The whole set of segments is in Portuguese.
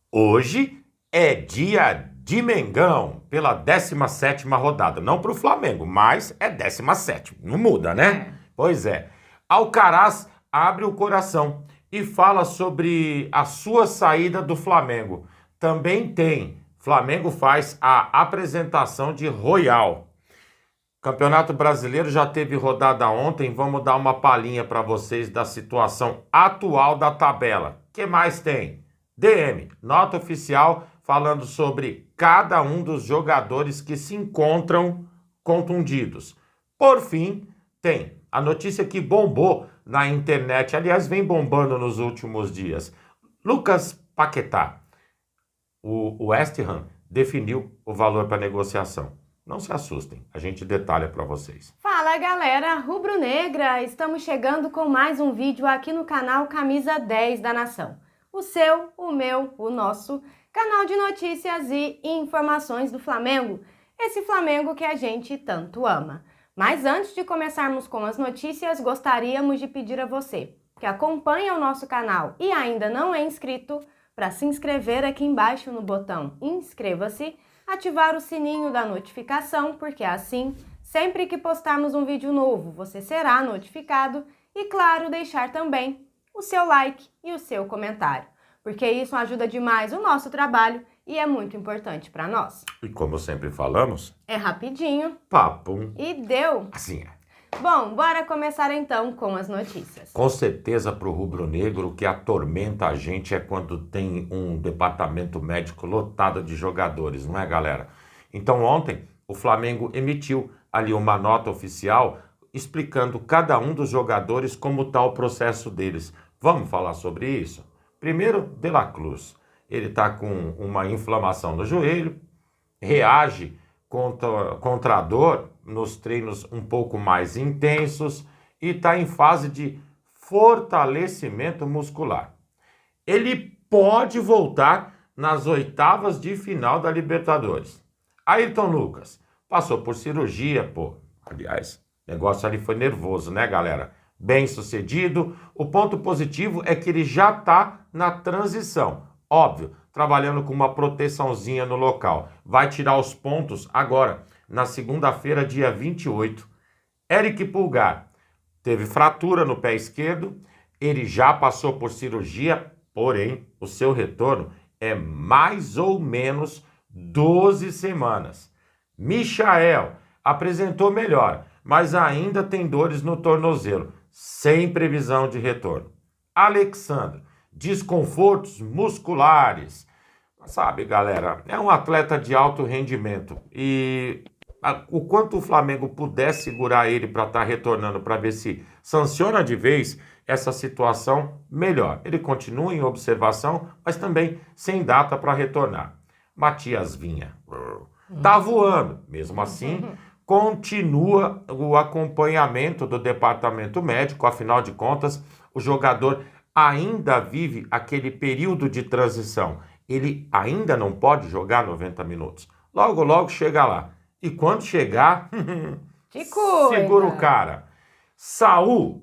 Hoje é dia de Mengão, pela 17ª rodada. Não para o Flamengo, mas é 17ª. Não muda, né? Pois é. Alcaraz abre o coração e fala sobre a sua saída do Flamengo. Também tem. Flamengo faz a apresentação de Royal. Campeonato Brasileiro já teve rodada ontem. Vamos dar uma palhinha para vocês da situação atual da tabela. O que mais tem? DM, nota oficial falando sobre cada um dos jogadores que se encontram contundidos. Por fim, tem a notícia que bombou na internet, aliás, vem bombando nos últimos dias. Lucas Paquetá, o West Ham definiu o valor para negociação. Não se assustem, a gente detalha para vocês. Fala galera, rubro-negra, estamos chegando com mais um vídeo aqui no canal Camisa 10 da Nação. O seu, o meu, o nosso canal de notícias e informações do Flamengo. Esse Flamengo que a gente tanto ama. Mas antes de começarmos com as notícias, gostaríamos de pedir a você que acompanha o nosso canal e ainda não é inscrito, para se inscrever aqui embaixo no botão inscreva-se, ativar o sininho da notificação, porque assim, sempre que postarmos um vídeo novo, você será notificado e, claro, deixar também o seu like e o seu comentário, porque isso ajuda demais o nosso trabalho e é muito importante para nós. E como sempre falamos, é rapidinho, papo e deu. Assim é. Bom, bora começar então com as notícias. Com certeza para o rubro-negro o que atormenta a gente é quando tem um departamento médico lotado de jogadores, não é, galera? Então ontem o Flamengo emitiu ali uma nota oficial explicando cada um dos jogadores como está o processo deles. Vamos falar sobre isso? Primeiro, De La Cruz. Ele está com uma inflamação no joelho, reage contra a dor nos treinos um pouco mais intensos e está em fase de fortalecimento muscular. Ele pode voltar nas oitavas de final da Libertadores. Ayrton Lucas passou por cirurgia, pô. Aliás, o negócio ali foi nervoso, né, galera? Bem sucedido. O ponto positivo é que ele já está na transição. Óbvio, trabalhando com uma proteçãozinha no local. Vai tirar os pontos agora, na segunda-feira, dia 28. Eric Pulgar teve fratura no pé esquerdo. Ele já passou por cirurgia, porém, o seu retorno é mais ou menos 12 semanas. Michael apresentou melhora, mas ainda tem dores no tornozelo, sem previsão de retorno. Alexandre, desconfortos musculares. Sabe, galera, é um atleta de alto rendimento e o quanto o Flamengo puder segurar ele para estar retornando, para ver se sanciona de vez essa situação, melhor. Ele continua em observação, mas também sem data para retornar. Matias Vinha tá voando, mesmo assim, continua o acompanhamento do departamento médico, afinal de contas, o jogador ainda vive aquele período de transição. Ele ainda não pode jogar 90 minutos. Logo, logo chega lá. E quando chegar, segura o cara. Saul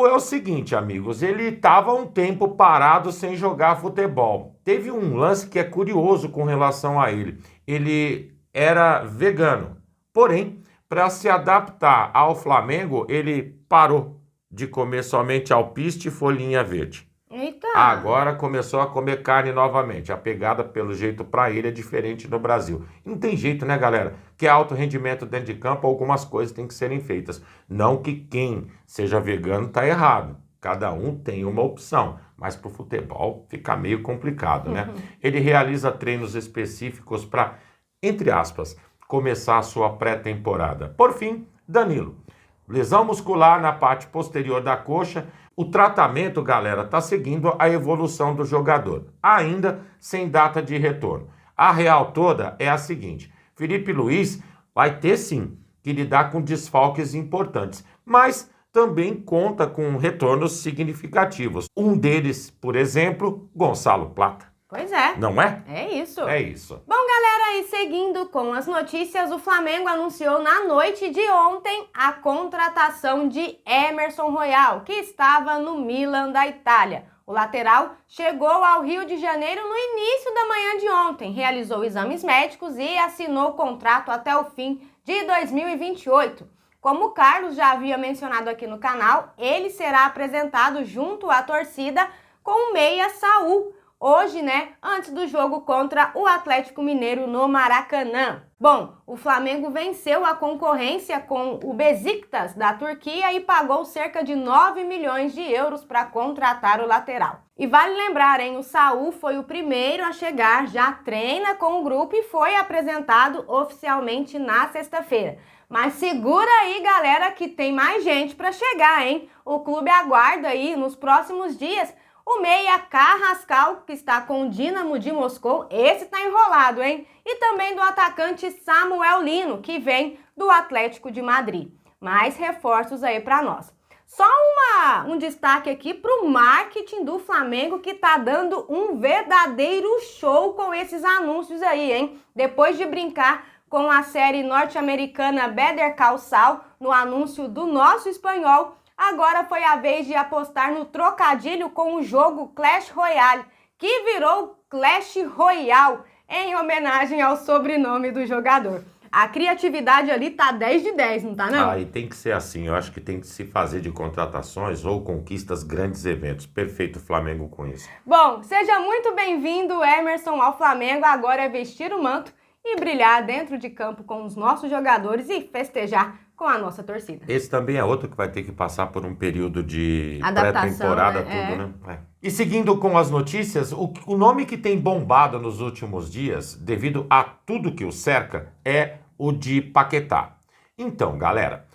é o seguinte, amigos, ele estava um tempo parado sem jogar futebol. Teve um lance que é curioso com relação a ele. Ele era vegano, porém, para se adaptar ao Flamengo, ele parou de comer somente alpiste e folhinha verde. Eita! Agora começou a comer carne novamente. A pegada, pelo jeito, para ele é diferente no Brasil. Não tem jeito, né, galera? Que é alto rendimento dentro de campo, algumas coisas têm que serem feitas. Não que quem seja vegano tá errado. Cada um tem uma opção. Mas pro futebol fica meio complicado, né? Ele realiza treinos específicos para, entre aspas, começar a sua pré-temporada. Por fim, Danilo. Lesão muscular na parte posterior da coxa. O tratamento, galera, está seguindo a evolução do jogador, ainda sem data de retorno. A real toda é a seguinte: Felipe Luiz vai ter sim que lidar com desfalques importantes, mas também conta com retornos significativos. Um deles, por exemplo, Gonçalo Plata. Pois é. Não é? É isso. É isso. Bom, galera, e seguindo com as notícias, o Flamengo anunciou na noite de ontem a contratação de Emerson Royal, que estava no Milan da Itália. O lateral chegou ao Rio de Janeiro no início da manhã de ontem, realizou exames médicos e assinou o contrato até o fim de 2028. Como o Carlos já havia mencionado aqui no canal, ele será apresentado junto à torcida com o meia Saul, hoje, antes do jogo contra o Atlético Mineiro no Maracanã. Bom, o Flamengo venceu a concorrência com o Beşiktaş da Turquia e pagou cerca de 9 milhões de euros para contratar o lateral. E vale lembrar, o Saul foi o primeiro a chegar, já treina com o grupo e foi apresentado oficialmente na sexta-feira. Mas segura aí, galera, que tem mais gente para chegar, O clube aguarda aí nos próximos dias o meia Carrascal, que está com o Dinamo de Moscou, esse tá enrolado, E também do atacante Samuel Lino, que vem do Atlético de Madrid. Mais reforços aí para nós. Só um destaque aqui para o marketing do Flamengo, que tá dando um verdadeiro show com esses anúncios aí, Depois de brincar com a série norte-americana Better Call Saul no anúncio do nosso espanhol, agora foi a vez de apostar no trocadilho com o jogo Clash Royale, que virou Clash Royale, em homenagem ao sobrenome do jogador. A criatividade ali tá 10 de 10, não tá não? E tem que ser assim, eu acho que tem que se fazer de contratações ou conquistas grandes eventos. Perfeito o Flamengo com isso. Bom, seja muito bem-vindo, Emerson, ao Flamengo. Agora é vestir o manto e brilhar dentro de campo com os nossos jogadores e festejar com a nossa torcida. Esse também é outro que vai ter que passar por um período de adaptação, pré-temporada, tudo, E seguindo com as notícias, o nome que tem bombado nos últimos dias, devido a tudo que o cerca, é o de Paquetá. Então, galera,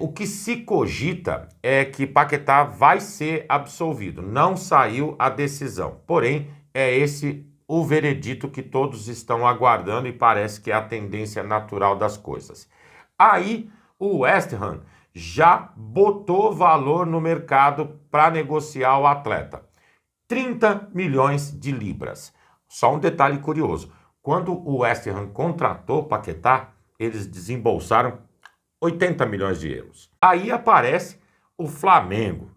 o que se cogita é que Paquetá vai ser absolvido. Não saiu a decisão, porém, é esse o veredito que todos estão aguardando e parece que é a tendência natural das coisas. Aí, o West Ham já botou valor no mercado para negociar o atleta. 30 milhões de libras. Só um detalhe curioso. Quando o West Ham contratou Paquetá, eles desembolsaram 80 milhões de euros. Aí aparece o Flamengo.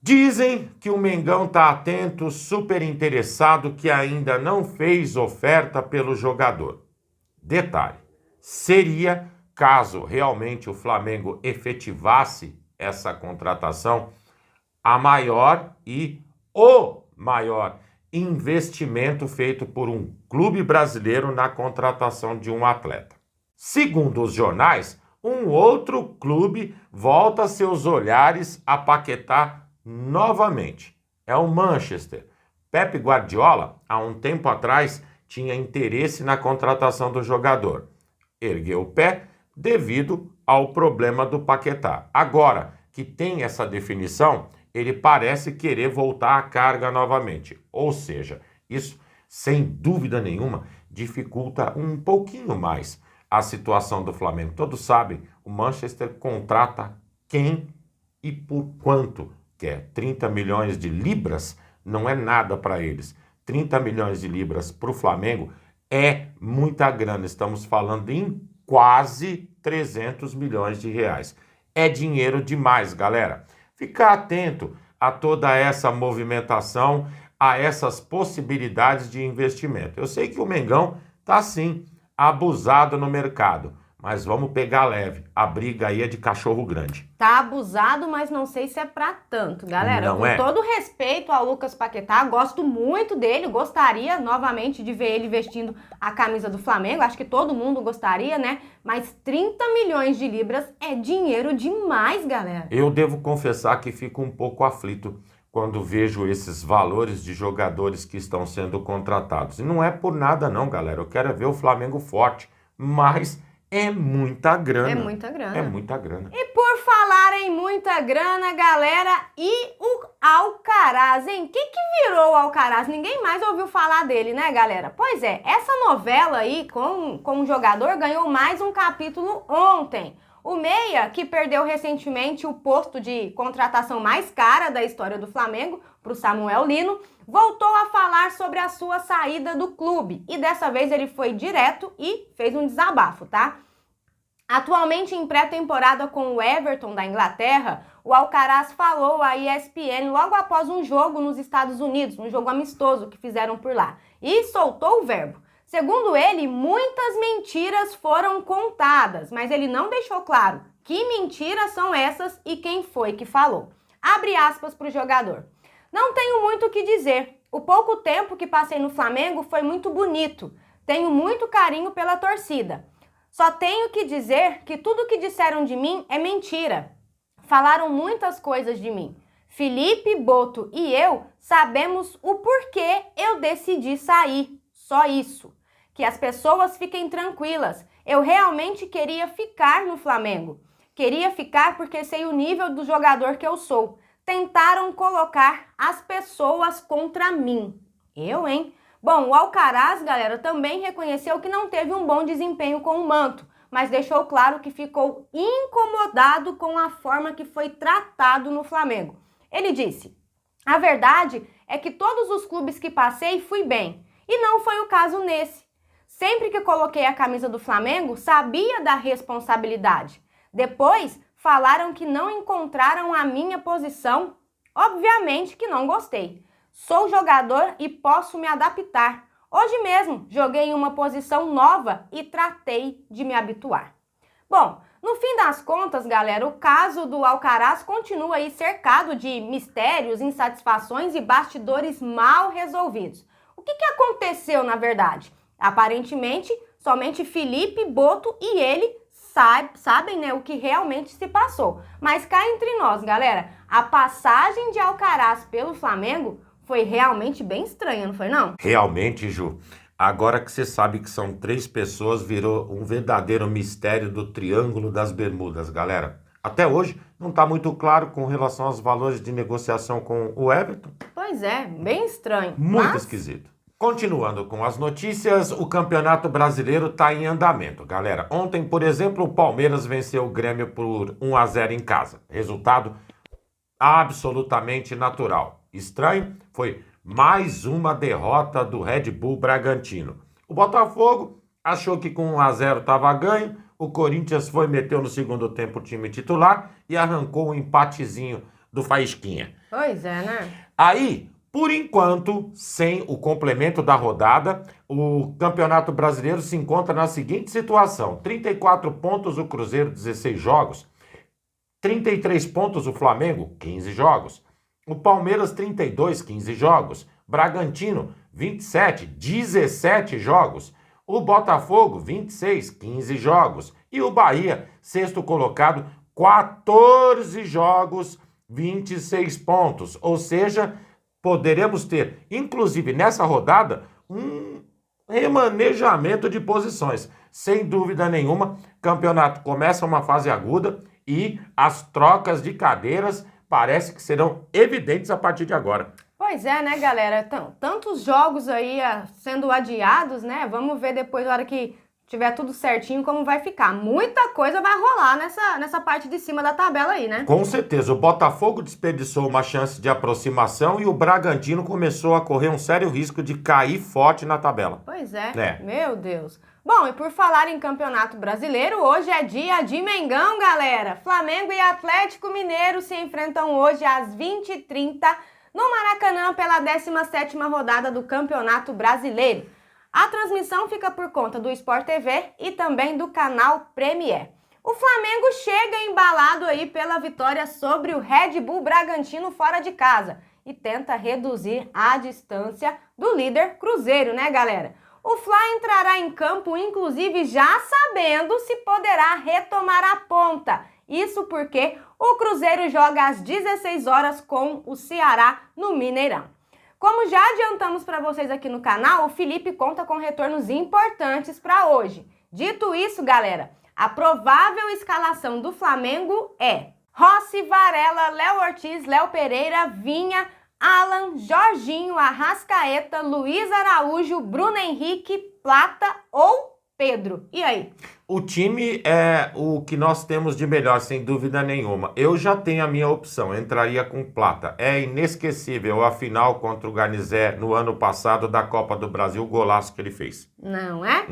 Dizem que o Mengão está atento, super interessado, que ainda não fez oferta pelo jogador. Detalhe, seria, caso realmente o Flamengo efetivasse essa contratação, a maior e o maior investimento feito por um clube brasileiro na contratação de um atleta. Segundo os jornais, um outro clube volta seus olhares a Paquetá novamente. É o Manchester. Pep Guardiola, há um tempo atrás, tinha interesse na contratação do jogador. Ergueu o pé devido ao problema do Paquetá. Agora que tem essa definição, ele parece querer voltar à carga novamente. Ou seja, isso, sem dúvida nenhuma, dificulta um pouquinho mais a situação do Flamengo. Todos sabem, o Manchester contrata quem e por quanto quer. 30 milhões de libras não é nada para eles. 30 milhões de libras para o Flamengo é muita grana. Estamos falando em quase 300 milhões de reais. É dinheiro demais, galera. Ficar atento a toda essa movimentação, a essas possibilidades de investimento. Eu sei que o Mengão está, sim, abusado no mercado, mas vamos pegar leve. A briga aí é de cachorro grande. Tá abusado, mas não sei se é pra tanto, galera. Não Com é. todo respeito ao Lucas Paquetá, gosto muito dele, gostaria novamente de ver ele vestindo a camisa do Flamengo, acho que todo mundo gostaria, Mas 30 milhões de libras é dinheiro demais, galera. Eu devo confessar que fico um pouco aflito quando vejo esses valores de jogadores que estão sendo contratados. E não é por nada não, galera. Eu quero ver o Flamengo forte, mas é muita grana. É muita grana. É muita grana. E por falar em muita grana, galera, e o Alcaraz, hein? Que virou o Alcaraz? Ninguém mais ouviu falar dele, né, galera? Pois é, essa novela aí com o jogador ganhou mais um capítulo ontem. O meia, que perdeu recentemente o posto de contratação mais cara da história do Flamengo para o Samuel Lino, voltou a falar sobre a sua saída do clube. E dessa vez ele foi direto e fez um desabafo, tá? Atualmente em pré-temporada com o Everton da Inglaterra, o Alcaraz falou à ESPN logo após um jogo nos Estados Unidos, um jogo amistoso que fizeram por lá, e soltou o verbo. Segundo ele, muitas mentiras foram contadas, mas ele não deixou claro que mentiras são essas e quem foi que falou. Abre aspas para o jogador. Não tenho muito o que dizer. O pouco tempo que passei no Flamengo foi muito bonito. Tenho muito carinho pela torcida. Só tenho que dizer que tudo que disseram de mim é mentira. Falaram muitas coisas de mim. Felipe, Boto e eu sabemos o porquê eu decidi sair. Só isso. Que as pessoas fiquem tranquilas. Eu realmente queria ficar no Flamengo. Queria ficar porque sei o nível do jogador que eu sou. Tentaram colocar as pessoas contra mim. Eu, hein? Bom, o Alcaraz, galera, também reconheceu que não teve um bom desempenho com o manto, mas deixou claro que ficou incomodado com a forma que foi tratado no Flamengo. Ele disse: a verdade é que todos os clubes que passei fui bem, e não foi o caso nesse. Sempre que coloquei a camisa do Flamengo, sabia da responsabilidade. Depois, falaram que não encontraram a minha posição. Obviamente que não gostei. Sou jogador e posso me adaptar. Hoje mesmo joguei em uma posição nova e tratei de me habituar. Bom, no fim das contas, galera, o caso do Alcaraz continua aí cercado de mistérios, insatisfações e bastidores mal resolvidos. O que aconteceu na verdade? Aparentemente, somente Felipe, Boto e ele sabem, né, o que realmente se passou. Mas cá entre nós, galera, a passagem de Alcaraz pelo Flamengo foi realmente bem estranha, não foi não? Realmente, Ju. Agora que você sabe que são 3 pessoas, virou um verdadeiro mistério do Triângulo das Bermudas, galera. Até hoje, não está muito claro com relação aos valores de negociação com o Everton. Pois é, bem estranho. Muito esquisito. Continuando com as notícias, o Campeonato Brasileiro está em andamento, galera. Ontem, por exemplo, o Palmeiras venceu o Grêmio por 1-0 em casa. Resultado absolutamente natural. Estranho foi mais uma derrota do Red Bull Bragantino. O Botafogo achou que com 1-0 estava ganho, o Corinthians meteu no segundo tempo o time titular e arrancou um empatezinho do Faísquinha. Pois é, né? Aí, por enquanto, sem o complemento da rodada, o Campeonato Brasileiro se encontra na seguinte situação: 34 pontos o Cruzeiro, 16 jogos, 33 pontos o Flamengo, 15 jogos. O Palmeiras, 32, 15 jogos. Bragantino, 27, 17 jogos. O Botafogo, 26, 15 jogos. E o Bahia, sexto colocado, 14 jogos, 26 pontos. Ou seja, poderemos ter, inclusive nessa rodada, um remanejamento de posições. Sem dúvida nenhuma, o campeonato começa uma fase aguda e as trocas de cadeiras parece que serão evidentes a partir de agora. Pois é, né, galera? Tantos jogos aí sendo adiados, né? Vamos ver depois, na hora que tiver tudo certinho, como vai ficar. Muita coisa vai rolar nessa parte de cima da tabela aí, né? Com certeza. O Botafogo desperdiçou uma chance de aproximação e o Bragantino começou a correr um sério risco de cair forte na tabela. Pois é. Meu Deus. Bom, e por falar em Campeonato Brasileiro, hoje é dia de Mengão, galera. Flamengo e Atlético Mineiro se enfrentam hoje às 20h30 no Maracanã pela 17ª rodada do Campeonato Brasileiro. A transmissão fica por conta do Sport TV e também do canal Premier. O Flamengo chega embalado aí pela vitória sobre o Red Bull Bragantino fora de casa e tenta reduzir a distância do líder Cruzeiro, né, galera? O Fla entrará em campo, inclusive, já sabendo se poderá retomar a ponta. Isso porque o Cruzeiro joga às 16 horas com o Ceará no Mineirão. Como já adiantamos para vocês aqui no canal, o Felipe conta com retornos importantes para hoje. Dito isso, galera, a provável escalação do Flamengo é Rossi, Varela, Léo Ortiz, Léo Pereira, Vinha, Alan, Jorginho, Arrascaeta, Luiz Araújo, Bruno Henrique, Plata ou Pedro. E aí? O time é o que nós temos de melhor, sem dúvida nenhuma. Eu já tenho a minha opção, entraria com Plata. É inesquecível a final contra o Garnizé no ano passado da Copa do Brasil, o golaço que ele fez. Não é?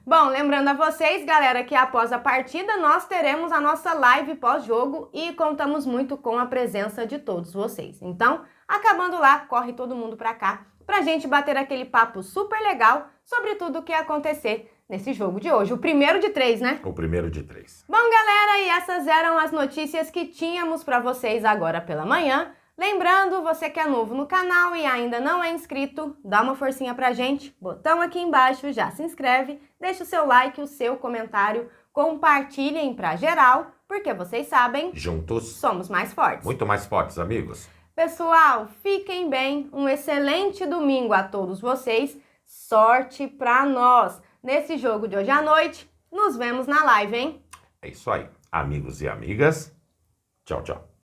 Bom, lembrando a vocês, galera, que após a partida nós teremos a nossa live pós-jogo e contamos muito com a presença de todos vocês. Então, acabando lá, corre todo mundo pra cá pra gente bater aquele papo super legal sobre tudo o que ia acontecer nesse jogo de hoje. O primeiro de 3, né? O primeiro de 3. Bom, galera, e essas eram as notícias que tínhamos pra vocês agora pela manhã. Lembrando, você que é novo no canal e ainda não é inscrito, dá uma forcinha pra gente, botão aqui embaixo, já se inscreve, deixa o seu like, o seu comentário, compartilhem pra geral, porque vocês sabem, juntos somos mais fortes. Muito mais fortes, amigos. Pessoal, fiquem bem, um excelente domingo a todos vocês, sorte pra nós nesse jogo de hoje à noite. Nos vemos na live, hein? É isso aí, amigos e amigas. Tchau, tchau.